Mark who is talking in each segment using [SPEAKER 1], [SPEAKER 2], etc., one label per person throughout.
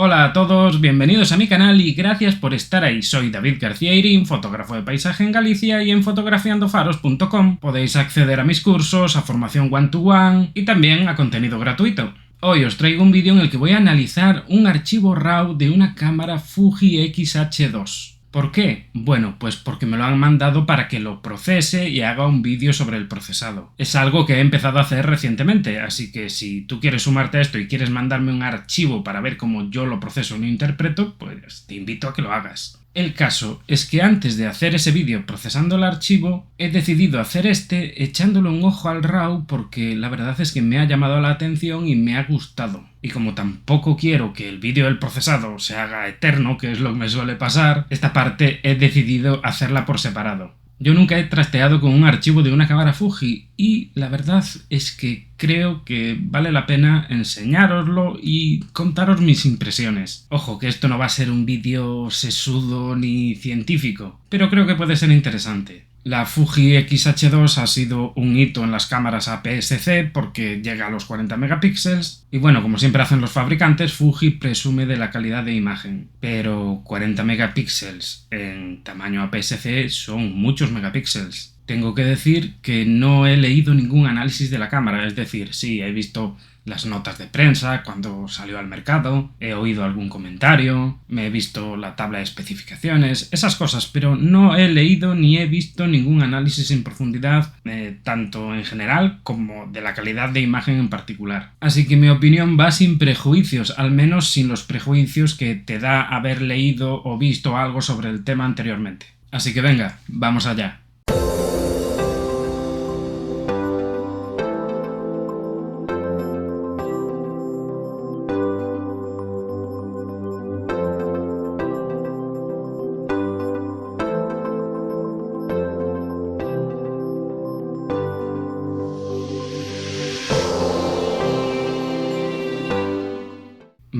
[SPEAKER 1] Hola a todos, bienvenidos a mi canal y gracias por estar ahí. Soy David García Irín, fotógrafo de paisaje en Galicia, y en fotografiandofaros.com podéis acceder a mis cursos, a formación one-to-one y también a contenido gratuito. Hoy os traigo un vídeo en el que voy a analizar un archivo RAW de una cámara Fuji X-H2. ¿Por qué? Bueno, pues porque me lo han mandado para que lo procese y haga un vídeo sobre el procesado. Es algo que he empezado a hacer recientemente, así que si tú quieres sumarte a esto y quieres mandarme un archivo para ver cómo yo lo proceso o lo interpreto, pues te invito a que lo hagas. El caso es que antes de hacer ese vídeo procesando el archivo, he decidido hacer echándole un ojo al RAW porque la verdad es que me ha llamado la atención y me ha gustado. Y como tampoco quiero que el vídeo del procesado se haga eterno, que es lo que me suele pasar, esta parte he decidido hacerla por separado. Yo nunca he trasteado con un archivo de una cámara Fuji y la verdad es que creo que vale la pena enseñároslo y contaros mis impresiones. Ojo, que esto no va a ser un vídeo sesudo ni científico, pero creo que puede ser interesante. La Fuji X-H2 ha sido un hito en las cámaras APS-C porque llega a los 40 megapíxeles y bueno, como siempre hacen los fabricantes, Fuji presume de la calidad de imagen, pero 40 megapíxeles en tamaño APS-C son muchos megapíxeles. Tengo que decir que no he leído ningún análisis de la cámara, es decir, sí, he visto las notas de prensa cuando salió al mercado, he oído algún comentario, me he visto la tabla de especificaciones, esas cosas, pero no he leído ni he visto ningún análisis en profundidad, tanto en general como de la calidad de imagen en particular. Así que mi opinión va sin prejuicios, al menos sin los prejuicios que te da haber leído o visto algo sobre el tema anteriormente. Así que venga, vamos allá.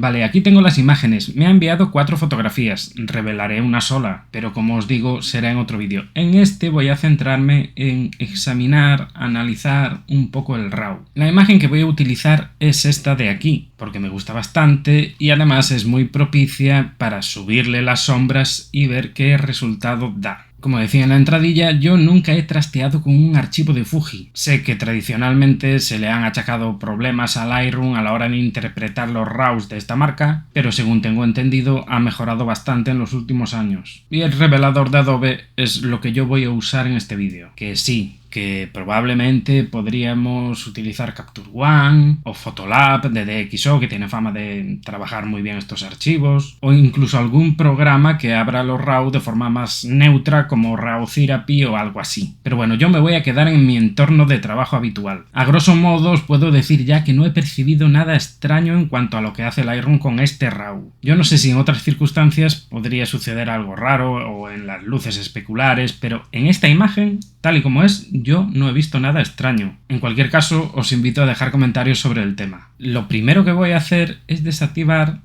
[SPEAKER 1] Vale, aquí tengo las imágenes. Me ha enviado 4 fotografías. Revelaré una sola, pero como os digo, será en otro vídeo. En este voy a centrarme en examinar, analizar un poco el RAW. La imagen que voy a utilizar es esta de aquí, porque me gusta bastante y además es muy propicia para subirle las sombras y ver qué resultado da. Como decía en la entradilla, yo nunca he trasteado con un archivo de Fuji. Sé que tradicionalmente se le han achacado problemas al Lightroom a la hora de interpretar los RAWs de esta marca, pero según tengo entendido ha mejorado bastante en los últimos años. Y el revelador de Adobe es lo que yo voy a usar en este vídeo. Que sí, que probablemente podríamos utilizar Capture One o Photolab de DxO, que tiene fama de trabajar muy bien estos archivos, o incluso algún programa que abra los RAW de forma más neutra como RAW Therapy o algo así. Pero bueno, yo me voy a quedar en mi entorno de trabajo habitual. A grosso modo os puedo decir ya que no he percibido nada extraño en cuanto a lo que hace Lightroom con este RAW. Yo no sé si en otras circunstancias podría suceder algo raro o en las luces especulares, pero en esta imagen, tal y como es, yo no he visto nada extraño. En cualquier caso, os invito a dejar comentarios sobre el tema. Lo primero que voy a hacer es desactivar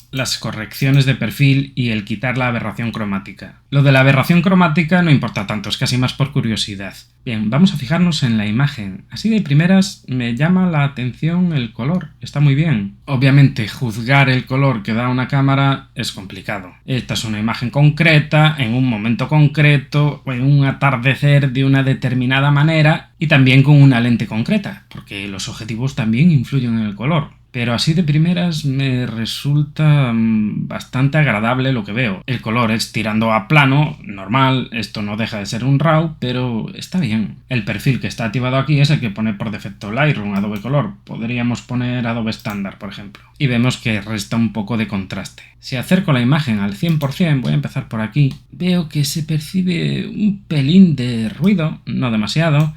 [SPEAKER 1] las correcciones de perfil y el quitar la aberración cromática. Lo de la aberración cromática no importa tanto, es casi más por curiosidad. Bien, vamos a fijarnos en la imagen. Así de primeras me llama la atención el color, está muy bien. Obviamente juzgar el color que da una cámara es complicado. Esta es una imagen concreta, en un momento concreto, o en un atardecer de una determinada manera y también con una lente concreta, porque los objetivos también influyen en el color. Pero así de primeras me resulta bastante agradable lo que veo. El color es tirando a plano, normal, esto no deja de ser un RAW, pero está bien. El perfil que está activado aquí es el que pone por defecto Lightroom, Adobe Color. Podríamos poner Adobe Standard, por ejemplo. Y vemos que resta un poco de contraste. Si acerco la imagen al 100%, voy a empezar por aquí, veo que se percibe un pelín de ruido, no demasiado,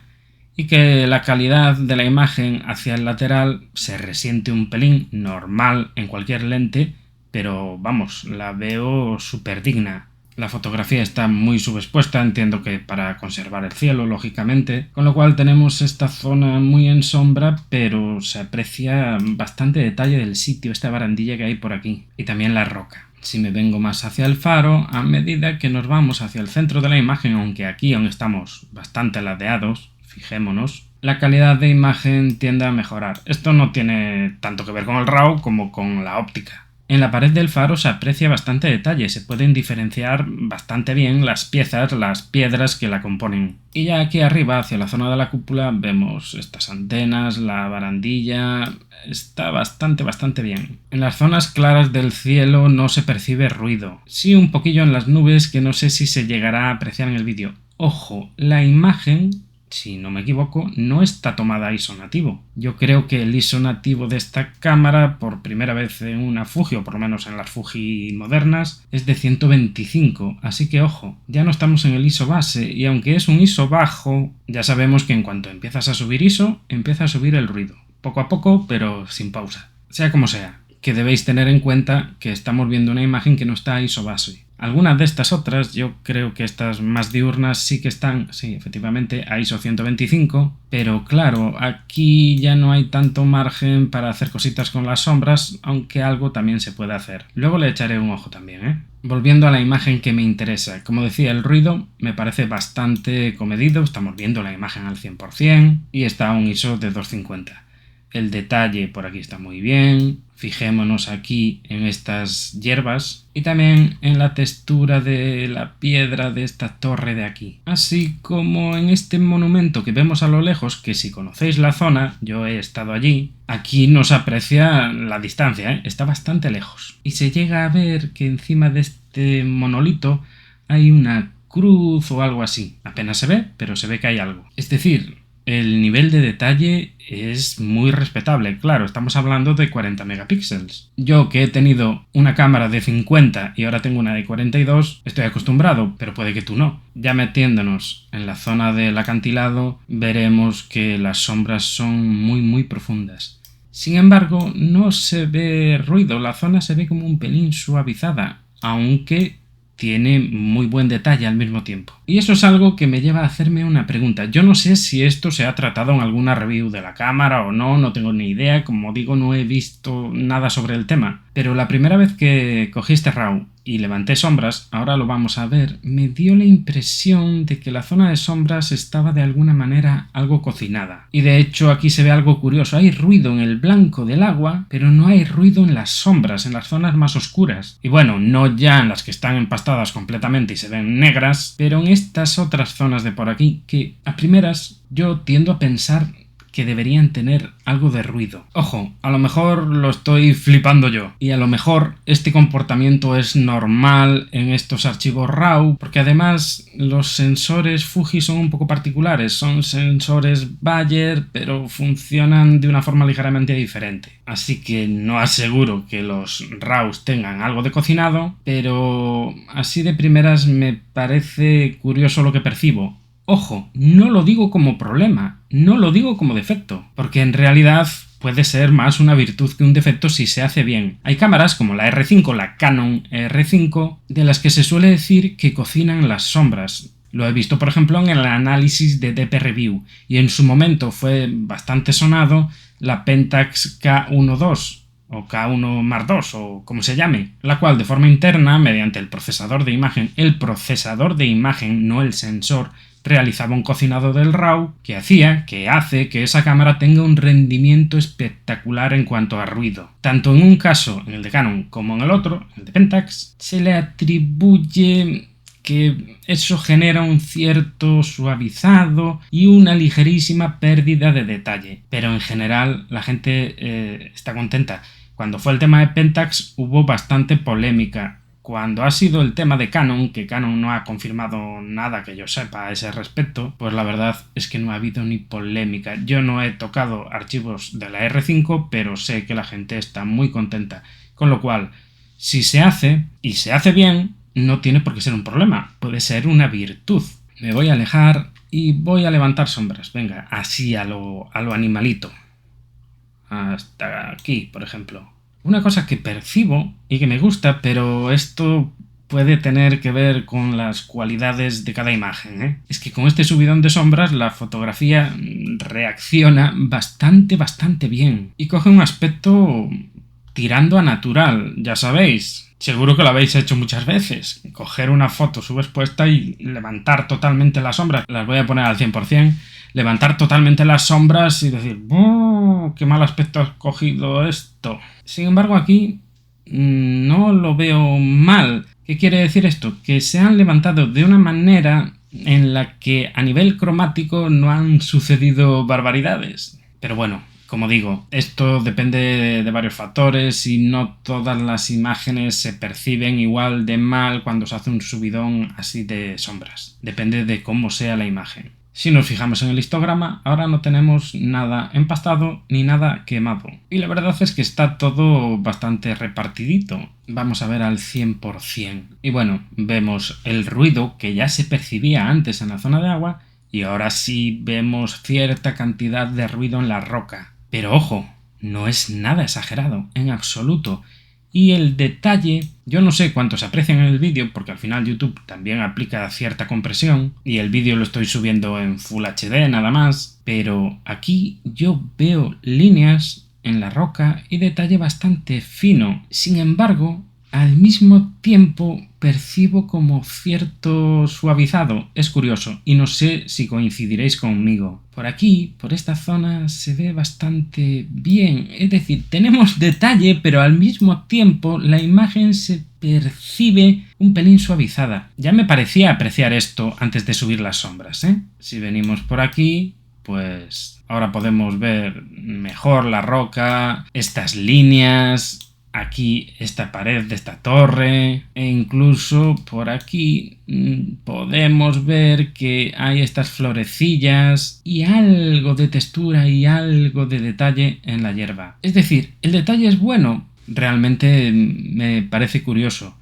[SPEAKER 1] y que la calidad de la imagen hacia el lateral se resiente un pelín, normal en cualquier lente, pero vamos, la veo súper digna. La fotografía está muy subexpuesta, entiendo que para conservar el cielo, lógicamente, con lo cual tenemos esta zona muy en sombra, pero se aprecia bastante detalle del sitio, esta barandilla que hay por aquí, y también la roca. Si me vengo más hacia el faro, a medida que nos vamos hacia el centro de la imagen, aunque aquí aún estamos bastante ladeados, fijémonos, la calidad de imagen tiende a mejorar. Esto no tiene tanto que ver con el RAW como con la óptica. En la pared del faro se aprecia bastante detalle, se pueden diferenciar bastante bien las piezas, las piedras que la componen. Y ya aquí arriba, hacia la zona de la cúpula, vemos estas antenas, la barandilla. Está bastante bien. En las zonas claras del cielo no se percibe ruido. Sí, un poquillo en las nubes, que no sé si se llegará a apreciar en el vídeo. Ojo, la imagen, si no me equivoco, no está tomada ISO nativo. Yo creo que el ISO nativo de esta cámara, por primera vez en una Fuji, o por lo menos en las Fuji modernas, es de 125, así que ojo, ya no estamos en el ISO base, y aunque es un ISO bajo, ya sabemos que en cuanto empiezas a subir ISO, empieza a subir el ruido. Poco a poco, pero sin pausa. Sea como sea, que debéis tener en cuenta que estamos viendo una imagen que no está a ISO base. Algunas de estas otras, yo creo que estas más diurnas sí que están, sí, efectivamente, a ISO 125, pero claro, aquí ya no hay tanto margen para hacer cositas con las sombras, aunque algo también se puede hacer. Luego le echaré un ojo también, ¿eh? Volviendo a la imagen que me interesa, como decía, el ruido me parece bastante comedido, estamos viendo la imagen al 100% y está a un ISO de 250. El detalle por aquí está muy bien, fijémonos aquí en estas hierbas y también en la textura de la piedra de esta torre de aquí. Así como en este monumento que vemos a lo lejos, que si conocéis la zona, yo he estado allí, aquí no se aprecia la distancia, ¿eh? Está bastante lejos. Y se llega a ver que encima de este monolito hay una cruz o algo así. Apenas se ve, pero se ve que hay algo. Es decir, el nivel de detalle es muy respetable. Claro, estamos hablando de 40 megapíxeles. Yo, que he tenido una cámara de 50 y ahora tengo una de 42, estoy acostumbrado, pero puede que tú no. Ya metiéndonos en la zona del acantilado, veremos que las sombras son muy profundas. Sin embargo, no se ve ruido, la zona se ve como un pelín suavizada, aunque tiene muy buen detalle al mismo tiempo. Y eso es algo que me lleva a hacerme una pregunta. Yo no sé si esto se ha tratado en alguna review de la cámara o no, no tengo ni idea. Como digo, no he visto nada sobre el tema. Pero la primera vez que cogí este RAW y levanté sombras, ahora lo vamos a ver, me dio la impresión de que la zona de sombras estaba de alguna manera algo cocinada. Y de hecho aquí se ve algo curioso, hay ruido en el blanco del agua, pero no hay ruido en las sombras, en las zonas más oscuras. Y bueno, no ya en las que están empastadas completamente y se ven negras, pero en estas otras zonas de por aquí que a primeras yo tiendo a pensar que deberían tener algo de ruido. Ojo, a lo mejor lo estoy flipando yo y a lo mejor este comportamiento es normal en estos archivos RAW, porque además los sensores Fuji son un poco particulares, son sensores Bayer, pero funcionan de una forma ligeramente diferente. Así que no aseguro que los RAWs tengan algo de cocinado, pero así de primeras me parece curioso lo que percibo. Ojo, no lo digo como problema, no lo digo como defecto, porque en realidad puede ser más una virtud que un defecto si se hace bien. Hay cámaras como la R5, la Canon R5, de las que se suele decir que cocinan las sombras. Lo he visto, por ejemplo, en el análisis de DP Review, y en su momento fue bastante sonado la Pentax K1.2, o K1 Mark II, o como se llame, la cual de forma interna, mediante el procesador de imagen, no el sensor, realizaba un cocinado del RAW que hace que esa cámara tenga un rendimiento espectacular en cuanto a ruido. Tanto en un caso, en el de Canon, como en el otro, el de Pentax, se le atribuye que eso genera un cierto suavizado y una ligerísima pérdida de detalle. Pero en general la gente está contenta. Cuando fue el tema de Pentax hubo bastante polémica. Cuando ha sido el tema de Canon, que Canon no ha confirmado nada que yo sepa a ese respecto, pues la verdad es que no ha habido ni polémica. Yo no he tocado archivos de la R5, pero sé que la gente está muy contenta. Con lo cual, si se hace, y se hace bien, no tiene por qué ser un problema, puede ser una virtud. Me voy a alejar y voy a levantar sombras. Venga, así a lo animalito. Hasta aquí, por ejemplo. Una cosa que percibo y que me gusta, pero esto puede tener que ver con las cualidades de cada imagen, ¿eh? Es que con este subidón de sombras la fotografía reacciona bastante bien y coge un aspecto tirando a natural, ya sabéis. Seguro que lo habéis hecho muchas veces. Coger una foto subexpuesta y levantar totalmente las sombras. Las voy a poner al 100%. Levantar totalmente las sombras y decir ¡qué mal aspecto has cogido esto! Sin embargo, aquí no lo veo mal. ¿Qué quiere decir esto? Que se han levantado de una manera en la que a nivel cromático no han sucedido barbaridades. Pero bueno, como digo, esto depende de varios factores y no todas las imágenes se perciben igual de mal cuando se hace un subidón así de sombras. Depende de cómo sea la imagen. Si nos fijamos en el histograma, ahora no tenemos nada empastado ni nada quemado. Y la verdad es que está todo bastante repartidito. Vamos a ver al 100%. Y bueno, vemos el ruido que ya se percibía antes en la zona de agua y ahora sí vemos cierta cantidad de ruido en la roca. Pero ojo, no es nada exagerado, en absoluto. Y el detalle, yo no sé cuánto se aprecia en el vídeo, porque al final YouTube también aplica cierta compresión, y el vídeo lo estoy subiendo en Full HD nada más, pero aquí yo veo líneas en la roca y detalle bastante fino. Sin embargo, al mismo tiempo percibo como cierto suavizado. Es curioso, y no sé si coincidiréis conmigo. Por aquí, por esta zona, se ve bastante bien. Es decir, tenemos detalle, pero al mismo tiempo la imagen se percibe un pelín suavizada. Ya me parecía apreciar esto antes de subir las sombras, ¿eh? Si venimos por aquí, pues ahora podemos ver mejor la roca, estas líneas, aquí esta pared de esta torre, e incluso por aquí podemos ver que hay estas florecillas y algo de textura y algo de detalle en la hierba. Es decir, el detalle es bueno, realmente me parece curioso.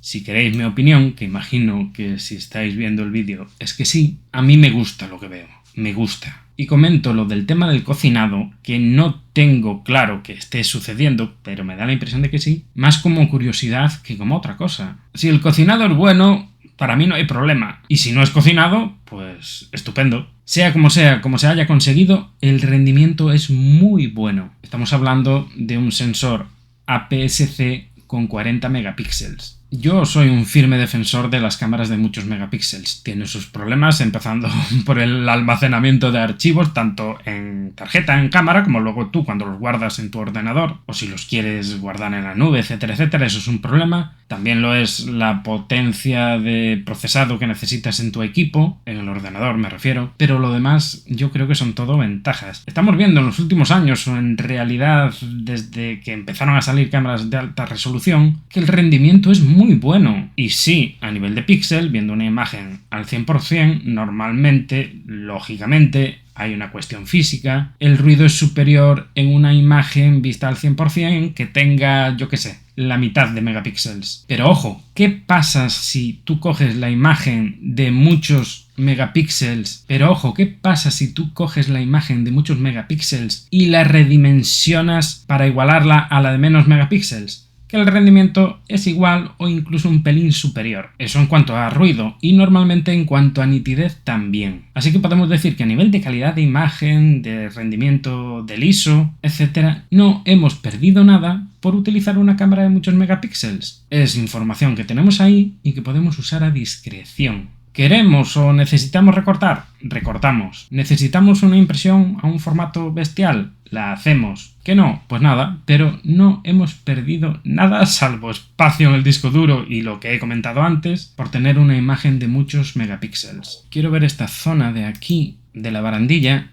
[SPEAKER 1] Si queréis mi opinión, que imagino que si estáis viendo el vídeo es que sí, a mí me gusta lo que veo, me gusta. Y comento lo del tema del cocinado, que no tengo claro que esté sucediendo, pero me da la impresión de que sí, más como curiosidad que como otra cosa. Si el cocinado es bueno, para mí no hay problema, y si no es cocinado, pues estupendo. Sea, como se haya conseguido, el rendimiento es muy bueno. Estamos hablando de un sensor APS-C con 40 megapíxeles. Yo soy un firme defensor de las cámaras de muchos megapíxeles. Tiene sus problemas, empezando por el almacenamiento de archivos, tanto en tarjeta, en cámara, como luego tú cuando los guardas en tu ordenador, o si los quieres guardar en la nube, etcétera, etcétera. Eso es un problema. También lo es la potencia de procesado que necesitas en tu equipo, en el ordenador me refiero, pero lo demás yo creo que son todo ventajas. Estamos viendo en los últimos años, o en realidad desde que empezaron a salir cámaras de alta resolución, que el rendimiento es muy bueno. Y sí, a nivel de píxel, viendo una imagen al 100%, normalmente, lógicamente, hay una cuestión física. El ruido es superior en una imagen vista al 100% que tenga, yo qué sé, la mitad de megapíxeles. Pero ojo, ¿qué pasa si tú coges la imagen de muchos megapíxeles? Pero ojo, ¿qué pasa si tú coges la imagen de muchos megapíxeles y la redimensionas para igualarla a la de menos megapíxeles? Que el rendimiento es igual o incluso un pelín superior. Eso en cuanto a ruido, y normalmente en cuanto a nitidez también. Así que podemos decir que a nivel de calidad de imagen, de rendimiento del ISO, etc., no hemos perdido nada por utilizar una cámara de muchos megapíxeles. Es información que tenemos ahí y que podemos usar a discreción. ¿Queremos o necesitamos recortar? Recortamos. ¿Necesitamos una impresión a un formato bestial? La hacemos. ¿Que no? Pues nada, pero no hemos perdido nada salvo espacio en el disco duro y lo que he comentado antes por tener una imagen de muchos megapíxeles. Quiero ver esta zona de aquí, de la barandilla,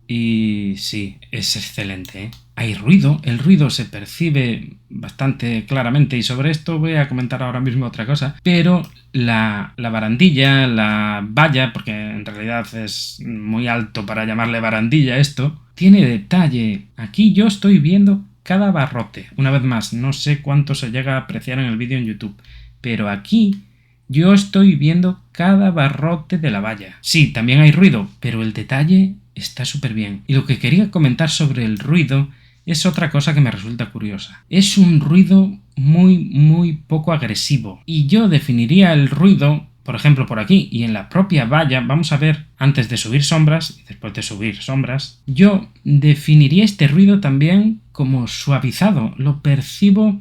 [SPEAKER 1] y sí, es excelente, ¿eh? Hay ruido, el ruido se percibe bastante claramente y sobre esto voy a comentar ahora mismo otra cosa, pero la barandilla, la valla, porque en realidad es muy alto para llamarle barandilla esto, tiene detalle. Aquí yo estoy viendo cada barrote. Una vez más, no sé cuánto se llega a apreciar en el vídeo en YouTube, pero aquí yo estoy viendo cada barrote de la valla. Sí, también hay ruido, pero el detalle está súper bien. Y lo que quería comentar sobre el ruido es otra cosa que me resulta curiosa. Es un ruido muy poco agresivo. Y yo definiría el ruido, por ejemplo, por aquí y en la propia valla, vamos a ver, antes de subir sombras y después de subir sombras, yo definiría este ruido también como suavizado. Lo percibo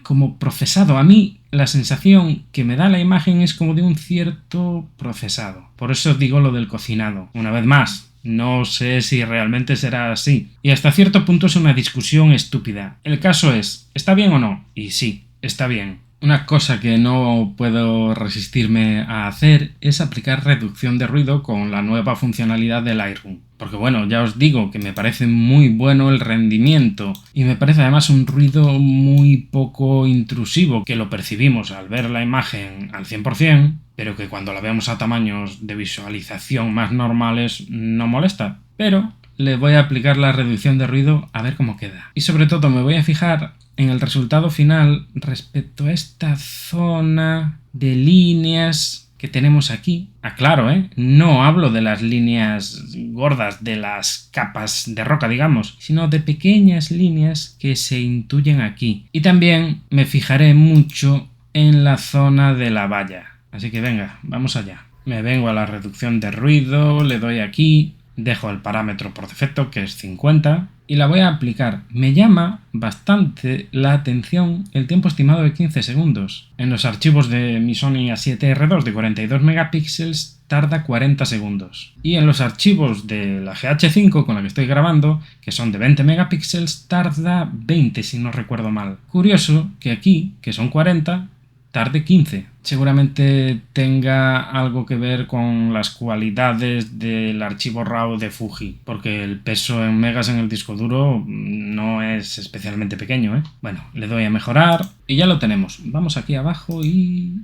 [SPEAKER 1] como procesado. A mí la sensación que me da la imagen es como de un cierto procesado. Por eso digo lo del cocinado. Una vez más, No sé si realmente será así. Y hasta cierto punto es una discusión estúpida. El caso es, ¿está bien o no? Y sí, está bien. Una cosa que no puedo resistirme a hacer es aplicar reducción de ruido con la nueva funcionalidad del Lightroom. Porque bueno, ya os digo que me parece muy bueno el rendimiento y me parece además un ruido muy poco intrusivo, que lo percibimos al ver la imagen al 100%, pero que cuando la vemos a tamaños de visualización más normales no molesta. Pero le voy a aplicar la reducción de ruido a ver cómo queda. Y sobre todo me voy a fijar en el resultado final respecto a esta zona de líneas que tenemos aquí. Aclaro, no hablo de las líneas gordas de las capas de roca, digamos, sino de pequeñas líneas que se intuyen aquí. Y también me fijaré mucho en la zona de la valla. Así que venga, vamos allá. Me vengo a la reducción de ruido, le doy aquí, dejo el parámetro por defecto, que es 50, y la voy a aplicar. Me llama bastante la atención el tiempo estimado de 15 segundos. En los archivos de mi Sony A7R II de 42 megapíxeles tarda 40 segundos. Y en los archivos de la GH5 con la que estoy grabando, que son de 20 megapíxeles, tarda 20 si no recuerdo mal. Curioso que aquí, que son 40, tarde 15. Seguramente tenga algo que ver con las cualidades del archivo RAW de Fuji, porque el peso en megas en el disco duro no es especialmente pequeño, Bueno, le doy a mejorar y ya lo tenemos. Vamos aquí abajo y...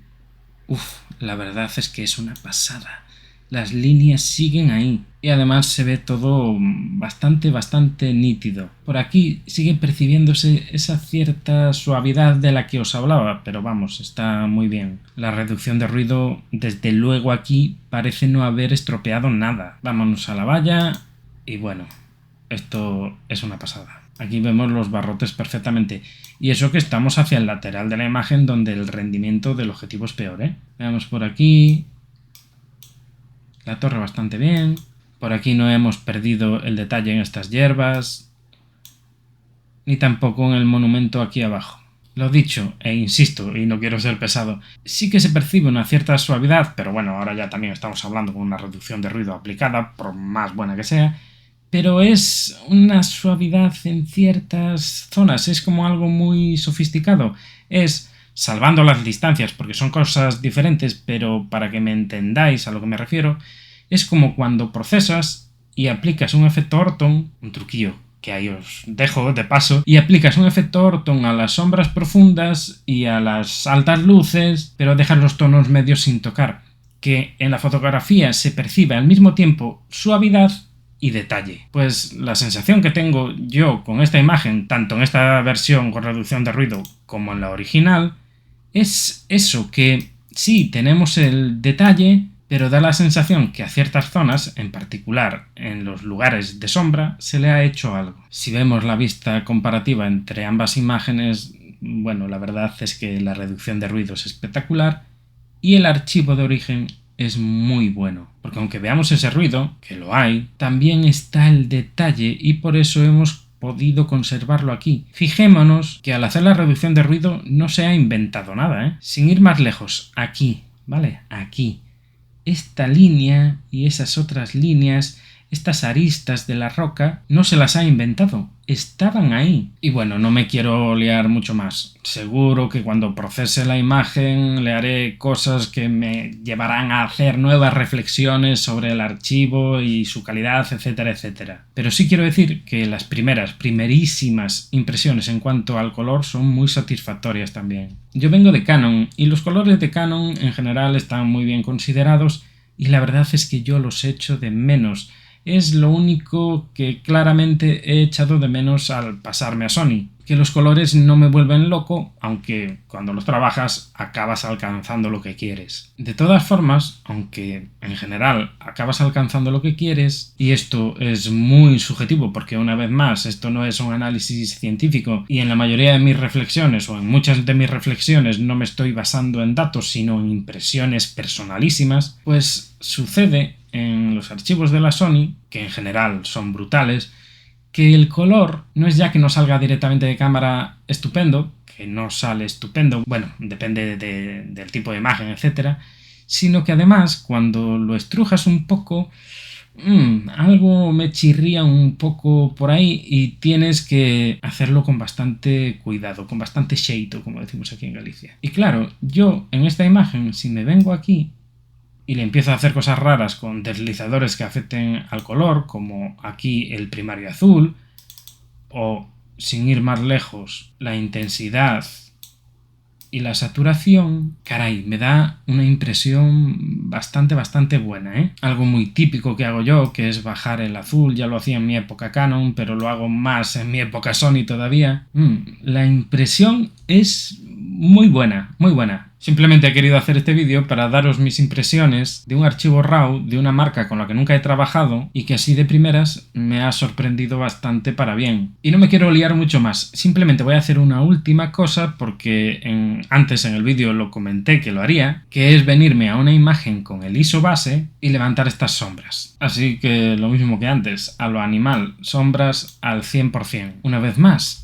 [SPEAKER 1] la verdad es que es una pasada. Las líneas siguen ahí y además se ve todo bastante nítido. Por aquí sigue percibiéndose esa cierta suavidad de la que os hablaba, pero vamos, está muy bien. La reducción de ruido, desde luego aquí, parece no haber estropeado nada. Vámonos a la valla y bueno, esto es una pasada. Aquí vemos los barrotes perfectamente. Y eso que estamos hacia el lateral de la imagen donde el rendimiento del objetivo es peor, Veamos por aquí. La torre bastante bien. Por aquí no hemos perdido el detalle en estas hierbas. Ni tampoco en el monumento aquí abajo. Lo dicho, e insisto, y no quiero ser pesado, sí que se percibe una cierta suavidad, pero bueno, ahora ya también estamos hablando con una reducción de ruido aplicada, por más buena que sea, pero es una suavidad en ciertas zonas, es como algo muy sofisticado. Es, salvando las distancias, porque son cosas diferentes, pero para que me entendáis a lo que me refiero, es como cuando procesas y aplicas un efecto Orton, un truquillo que ahí os dejo de paso, y aplicas un efecto Orton a las sombras profundas y a las altas luces, pero dejas los tonos medios sin tocar, que en la fotografía se percibe al mismo tiempo suavidad y detalle. Pues la sensación que tengo yo con esta imagen, tanto en esta versión con reducción de ruido como en la original, es eso, que sí, tenemos el detalle, pero da la sensación que a ciertas zonas, en particular en los lugares de sombra, se le ha hecho algo. Si vemos la vista comparativa entre ambas imágenes, bueno, la verdad es que la reducción de ruido es espectacular y el archivo de origen es muy bueno, porque aunque veamos ese ruido, que lo hay, también está el detalle y por eso hemos podido conservarlo aquí. Fijémonos que al hacer la reducción de ruido no se ha inventado nada, Sin ir más lejos, aquí, ¿vale? Aquí. Esta línea y esas otras líneas, estas aristas de la roca, no se las ha inventado, estaban ahí. Y bueno, no me quiero liar mucho más. Seguro que cuando procese la imagen le haré cosas que me llevarán a hacer nuevas reflexiones sobre el archivo y su calidad, etcétera, etcétera. Pero sí quiero decir que las primerísimas impresiones en cuanto al color son muy satisfactorias también. Yo vengo de Canon y los colores de Canon en general están muy bien considerados y la verdad es que yo los echo de menos. Es lo único que claramente he echado de menos al pasarme a Sony, que los colores no me vuelven loco, aunque cuando los trabajas acabas alcanzando lo que quieres. De todas formas, aunque en general acabas alcanzando lo que quieres, y esto es muy subjetivo porque una vez más esto no es un análisis científico y en la mayoría de mis reflexiones o en muchas de mis reflexiones no me estoy basando en datos sino en impresiones personalísimas, pues sucede en los archivos de la Sony, que en general son brutales, que el color no es ya que no salga directamente de cámara estupendo, que no sale estupendo, bueno, depende del tipo de imagen, etc., sino que además cuando lo estrujas un poco, algo me chirría un poco por ahí y tienes que hacerlo con bastante cuidado, con bastante xeito, como decimos aquí en Galicia. Y claro, yo en esta imagen, si me vengo aquí y le empiezo a hacer cosas raras con deslizadores que afecten al color, como aquí el primario azul, o sin ir más lejos, la intensidad y la saturación, caray, me da una impresión bastante buena, ¿eh? Algo muy típico que hago yo, que es bajar el azul, ya lo hacía en mi época Canon, pero lo hago más en mi época Sony todavía. La impresión es muy buena, muy buena. Simplemente he querido hacer este vídeo para daros mis impresiones de un archivo RAW de una marca con la que nunca he trabajado y que así de primeras me ha sorprendido bastante para bien. Y no me quiero liar mucho más, simplemente voy a hacer una última cosa porque antes en el vídeo lo comenté que lo haría, que es venirme a una imagen con el ISO base y levantar estas sombras. Así que lo mismo que antes, a lo animal, sombras al 100%. Una vez más,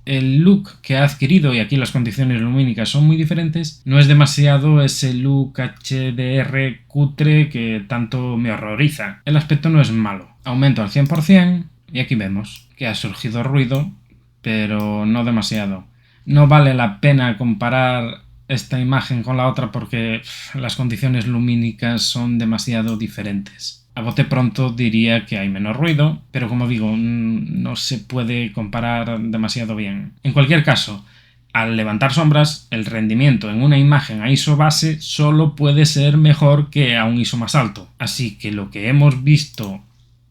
[SPEAKER 1] el look que ha adquirido, y aquí las condiciones lumínicas son muy diferentes, no es demasiado ese look HDR cutre que tanto me horroriza. El aspecto no es malo. Aumento al 100% y aquí vemos que ha surgido ruido, pero no demasiado. No vale la pena comparar esta imagen con la otra porque las condiciones lumínicas son demasiado diferentes. A bote pronto diría que hay menos ruido, pero como digo, no se puede comparar demasiado bien. En cualquier caso, al levantar sombras, el rendimiento en una imagen a ISO base solo puede ser mejor que a un ISO más alto. Así que lo que hemos visto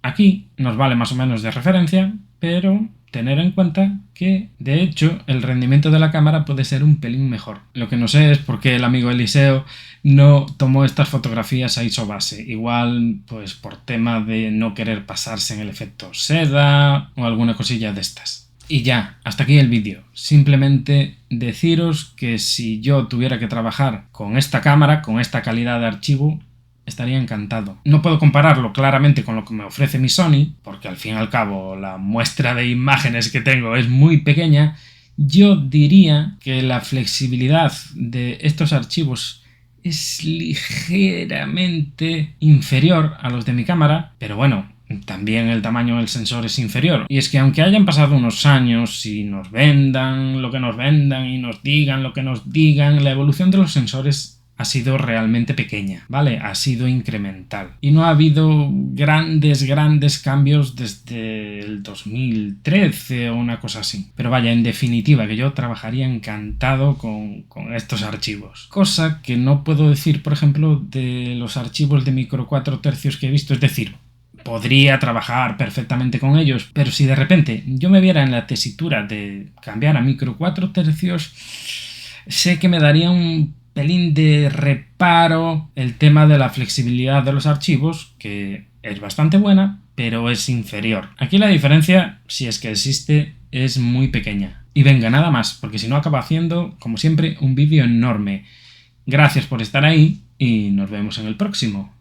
[SPEAKER 1] aquí nos vale más o menos de referencia, pero tener en cuenta que, de hecho, el rendimiento de la cámara puede ser un pelín mejor. Lo que no sé es por qué el amigo Eliseo no tomó estas fotografías a ISO base. Igual, pues por tema de no querer pasarse en el efecto seda o alguna cosilla de estas. Y ya, hasta aquí el vídeo. Simplemente deciros que si yo tuviera que trabajar con esta cámara, con esta calidad de archivo, estaría encantado. No puedo compararlo claramente con lo que me ofrece mi Sony, porque al fin y al cabo la muestra de imágenes que tengo es muy pequeña. Yo diría que la flexibilidad de estos archivos es ligeramente inferior a los de mi cámara, pero bueno, también el tamaño del sensor es inferior. Y es que aunque hayan pasado unos años y nos vendan lo que nos vendan y nos digan lo que nos digan, la evolución de los sensores ha sido realmente pequeña, ¿vale? Ha sido incremental. Y no ha habido grandes cambios desde el 2013 o una cosa así. Pero vaya, en definitiva, que yo trabajaría encantado con estos archivos. Cosa que no puedo decir, por ejemplo, de los archivos de micro 4 tercios que he visto. Es decir, podría trabajar perfectamente con ellos, pero si de repente yo me viera en la tesitura de cambiar a micro 4 tercios, sé que me daría un pelín de reparo el tema de la flexibilidad de los archivos, que es bastante buena, pero es inferior. Aquí la diferencia, si es que existe, es muy pequeña. Y venga, nada más, porque si no acaba haciendo, como siempre, un vídeo enorme. Gracias por estar ahí y nos vemos en el próximo.